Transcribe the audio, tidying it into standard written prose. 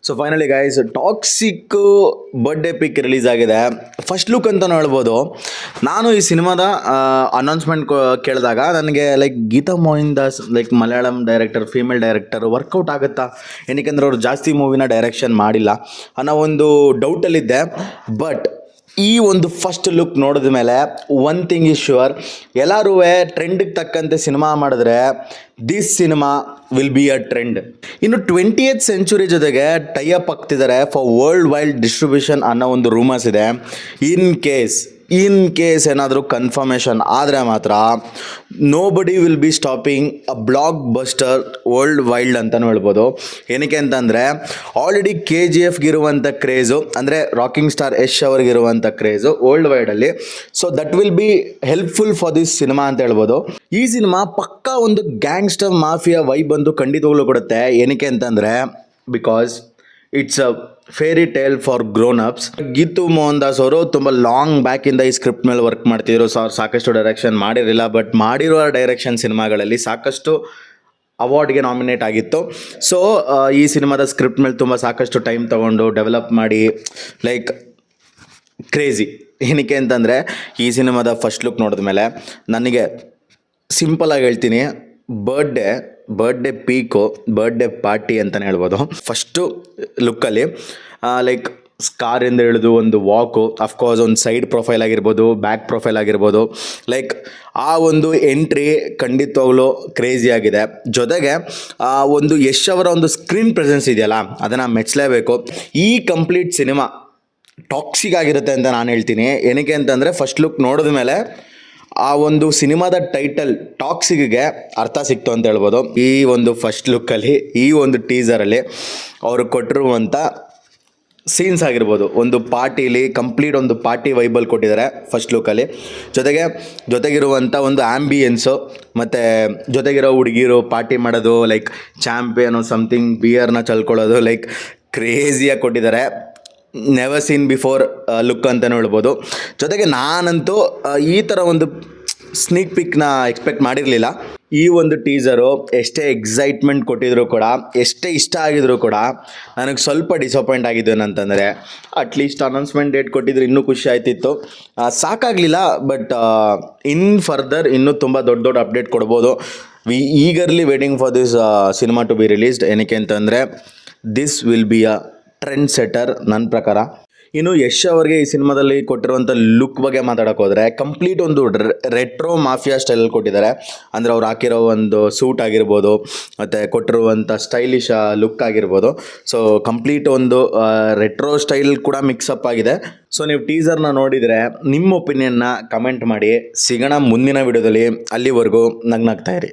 So finally guys toxic birthday pic release ಆಗಿದೆ. First look ಅಂತಲೂ ಹೇಳ್ಬೋದು. ನಾನು ಈ ಸಿನಿಮಾದ ಅನೌನ್ಸ್ಮೆಂಟ್ ಕೇಳಿದಾಗ ನನಗೆ like Geetha Mohan Das like Malayalam director, female director work out ಆಗುತ್ತಾ, ಏನಕ್ಕೆಂದ್ರೆ ಅವರು ಜಾಸ್ತಿ ಮೂವಿನ ಡೈರೆಕ್ಷನ್ ಮಾಡಿಲ್ಲ ಅನ್ನೋ ಒಂದು ಡೌಟಲ್ಲಿದ್ದೆ. ಬಟ್ ಈ ಒಂದು ಫಸ್ಟ್ ಲುಕ್ ನೋಡಿದ ಮೇಲೆ ಒನ್ ಥಿಂಗ್ ಈಸ್ ಶ್ಯೂರ್, ಎಲ್ಲರೂ ಟ್ರೆಂಡಿಗೆ ತಕ್ಕಂತೆ ಸಿನಿಮಾ ಮಾಡಿದ್ರೆ this cinema will be a trend. ಇನ್ನು 20th ಸೆಂಚುರಿ ಜೊತೆಗೆ ಟೈ ಅಪ್ ಆಗ್ತಿದ್ದಾರೆ ಫಾರ್ ವರ್ಲ್ಡ್ ವೈಡ್ ಡಿಸ್ಟ್ರಿಬ್ಯೂಷನ್ ಅನ್ನೋ ಒಂದು ರೂಮರ್ಸ್ ಇದೆ. ಇನ್ ಕೇಸ್ ಏನಾದರೂ ಕನ್ಫರ್ಮೇಷನ್ ಆದರೆ ಮಾತ್ರ nobody will be stopping a blockbuster worldwide ಅಂತಲೂ ಹೇಳ್ಬೋದು. ಏನಕ್ಕೆ ಅಂತಂದರೆ ಆಲ್ರೆಡಿ KGFಗಿರುವಂಥ ಕ್ರೇಜು, ಅಂದರೆ ರಾಕಿಂಗ್ ಸ್ಟಾರ್ ಯಶ್ ಅವ್ರಿಗಿರುವಂಥ ಕ್ರೇಜು ವರ್ಲ್ಡ್ ವೈಡಲ್ಲಿ. So that will be helpful for this cinema ಅಂತ ಹೇಳ್ಬೋದು. ಈ ಸಿನಿಮಾ ಪಕ್ಕಾ ಒಂದು ಗ್ಯಾಂಗ್ಸ್ಟರ್ ಮಾಫಿಯಾ ವೈಬ್ ಬಂದು ಖಂಡಿತವಾಗ್ಲೂ ಕೊಡುತ್ತೆ. ಏನಕ್ಕೆ ಅಂತಂದರೆ because it's a fairy tale for grown ups. Geethu Mohan Das ಅವರು ತುಂಬ ಲಾಂಗ್ ಬ್ಯಾಕಿಂದ ಈ ಸ್ಕ್ರಿಪ್ಟ್ ಮೇಲೆ ವರ್ಕ್ ಮಾಡ್ತಿದ್ರು. ಸಾಕಷ್ಟು ಡೈರೆಕ್ಷನ್ ಮಾಡಿರಲಿಲ್ಲ, ಬಟ್ ಮಾಡಿರುವ ಡೈರೆಕ್ಷನ್ ಸಿನಿಮಾಗಳಲ್ಲಿ ಸಾಕಷ್ಟು ಅವಾರ್ಡ್ಗೆ ನಾಮಿನೇಟ್ ಆಗಿತ್ತು. ಸೊ ಈ ಸಿನಿಮಾದ ಸ್ಕ್ರಿಪ್ಟ್ ಮೇಲೆ ತುಂಬ ಸಾಕಷ್ಟು ಟೈಮ್ ತೊಗೊಂಡು ಡೆವಲಪ್ ಮಾಡಿ ಲೈಕ್ ಕ್ರೇಜಿ. ಏನಕ್ಕೆ ಅಂತಂದರೆ ಈ ಸಿನಿಮಾದ ಫಸ್ಟ್ ಲುಕ್ ನೋಡಿದ ಮೇಲೆ ನನಗೆ ಸಿಂಪಲಾಗಿ ಹೇಳ್ತೀನಿ, ಬರ್ಡೇ ಪೀಕು, ಬರ್ಡೇ ಪಾರ್ಟಿ ಅಂತಲೇ ಹೇಳ್ಬೋದು. ಫಸ್ಟು ಲುಕ್ಕಲ್ಲಿ ಲೈಕ್ ಸ್ಕಾರಿಂದ ಹಿಡಿದು ಒಂದು ವಾಕು, ಅಫ್ಕೋರ್ಸ್ ಒಂದು ಸೈಡ್ ಪ್ರೊಫೈಲ್ ಆಗಿರ್ಬೋದು, ಬ್ಯಾಕ್ ಪ್ರೊಫೈಲ್ ಆಗಿರ್ಬೋದು, ಲೈಕ್ ಆ ಒಂದು ಎಂಟ್ರಿ ಖಂಡಿತವಾಗ್ಲೂ ಕ್ರೇಜಿ ಆಗಿದೆ. ಜೊತೆಗೆ ಒಂದು ಯಶ್ ಅವರ ಒಂದು ಸ್ಕ್ರೀನ್ ಪ್ರೆಸೆನ್ಸ್ ಇದೆಯಲ್ಲ, ಅದನ್ನು ಮೆಚ್ಚಲೇಬೇಕು. ಈ ಕಂಪ್ಲೀಟ್ ಸಿನಿಮಾ ಟಾಕ್ಸಿಕ್ ಆಗಿರುತ್ತೆ ಅಂತ ನಾನು ಹೇಳ್ತೀನಿ. ಏನಕ್ಕೆ ಅಂತಂದರೆ ಫಸ್ಟ್ ಲುಕ್ ನೋಡಿದ ಮೇಲೆ ಆ ಒಂದು ಸಿನಿಮಾದ ಟೈಟಲ್ ಟಾಕ್ಸಿಕ್ಗೆ ಅರ್ಥ ಸಿಕ್ತು ಅಂತ ಹೇಳ್ಬೋದು. ಈ ಒಂದು ಫಸ್ಟ್ ಲುಕ್ಕಲ್ಲಿ, ಈ ಒಂದು ಟೀಸರಲ್ಲಿ ಅವರು ಕೊಟ್ಟಿರುವಂಥ ಸೀನ್ಸ್ ಆಗಿರ್ಬೋದು, ಒಂದು ಪಾರ್ಟಿಲಿ ಕಂಪ್ಲೀಟ್ ಒಂದು ಪಾರ್ಟಿ ವೈಬಲ್ ಕೊಟ್ಟಿದ್ದಾರೆ ಫಸ್ಟ್ ಲುಕ್ಕಲ್ಲಿ. ಜೊತೆಗಿರುವಂಥ ಒಂದು ಆ್ಯಂಬಿಯನ್ಸು ಮತ್ತು ಜೊತೆಗಿರೋ ಹುಡುಗಿರು ಪಾರ್ಟಿ ಮಾಡೋದು, ಲೈಕ್ ಚಾಂಪಿಯನು ಸಮಥಿಂಗ್ ಬಿಯರ್ನ ಚಲ್ಕೊಳ್ಳೋದು, ಲೈಕ್ ಕ್ರೇಜಿಯಾಗಿ ಕೊಟ್ಟಿದ್ದಾರೆ. ನೆವರ್ ಸೀನ್ ಬಿಫೋರ್ ಲುಕ್ ಅಂತಲೂ ಹೇಳ್ಬೋದು. ಜೊತೆಗೆ ನಾನಂತೂ ಈ ಥರ ಒಂದು ಸ್ನೀಕ್ ಪಿಕ್ನ ಎಕ್ಸ್ಪೆಕ್ಟ್ ಮಾಡಿರಲಿಲ್ಲ. ಈ ಒಂದು ಟೀಸರು ಎಷ್ಟೇ ಎಕ್ಸೈಟ್ಮೆಂಟ್ ಕೊಟ್ಟಿದ್ರು ಕೂಡ, ಎಷ್ಟೇ ಇಷ್ಟ ಆಗಿದ್ರು ಕೂಡ, ನನಗೆ ಸ್ವಲ್ಪ ಡಿಸಪಾಯಿಂಟ್ ಆಗಿದ್ದು ಏನಂತಂದರೆ ಅಟ್ಲೀಸ್ಟ್ ಅನೌನ್ಸ್ಮೆಂಟ್ ಡೇಟ್ ಕೊಟ್ಟಿದ್ರು ಇನ್ನೂ ಖುಷಿ ಆಯ್ತಿತ್ತು. ಸಾಕಾಗಲಿಲ್ಲ. ಬಟ್ ಇನ್ ಫರ್ದರ್ ಇನ್ನೂ ತುಂಬ ದೊಡ್ಡ ಅಪ್ಡೇಟ್ ಕೊಡ್ಬೋದು. We eagerly waiting for this cinema to be released. ಏನಕ್ಕೆ ಅಂತಂದರೆ this will be a trend setter ನನ್ನ ಪ್ರಕಾರ. ಇನ್ನು ಯಶ್ ಅವರಿಗೆ ಈ ಸಿನಿಮಾದಲ್ಲಿ ಕೊಟ್ಟಿರುವಂಥ ಲುಕ್ ಬಗ್ಗೆ ಮಾತಾಡೋಕೆ ಹೋದರೆ ಕಂಪ್ಲೀಟ್ ಒಂದು ರೆಟ್ರೋ ಮಾಫಿಯಾ ಸ್ಟೈಲಲ್ಲಿ ಕೊಟ್ಟಿದ್ದಾರೆ. ಅಂದರೆ ಅವ್ರು ಹಾಕಿರೋ ಒಂದು ಸೂಟ್ ಆಗಿರ್ಬೋದು, ಮತ್ತು ಕೊಟ್ಟಿರುವಂಥ ಸ್ಟೈಲಿಶ್ ಲುಕ್ ಆಗಿರ್ಬೋದು. ಸೊ ಕಂಪ್ಲೀಟ್ ಒಂದು ರೆಟ್ರೋ ಸ್ಟೈಲ್ ಕೂಡ ಮಿಕ್ಸಪ್ ಆಗಿದೆ. ಸೊ ನೀವು ಟೀಸರ್ನ ನೋಡಿದರೆ ನಿಮ್ಮ ಒಪಿನಿಯನ್ನ ಕಮೆಂಟ್ ಮಾಡಿ. ಸಿಗೋಣ ಮುಂದಿನ ವಿಡಿಯೋದಲ್ಲಿ. ಅಲ್ಲಿವರೆಗೂ ನಗ್ನಾಗ್ತಾ ಇರಿ.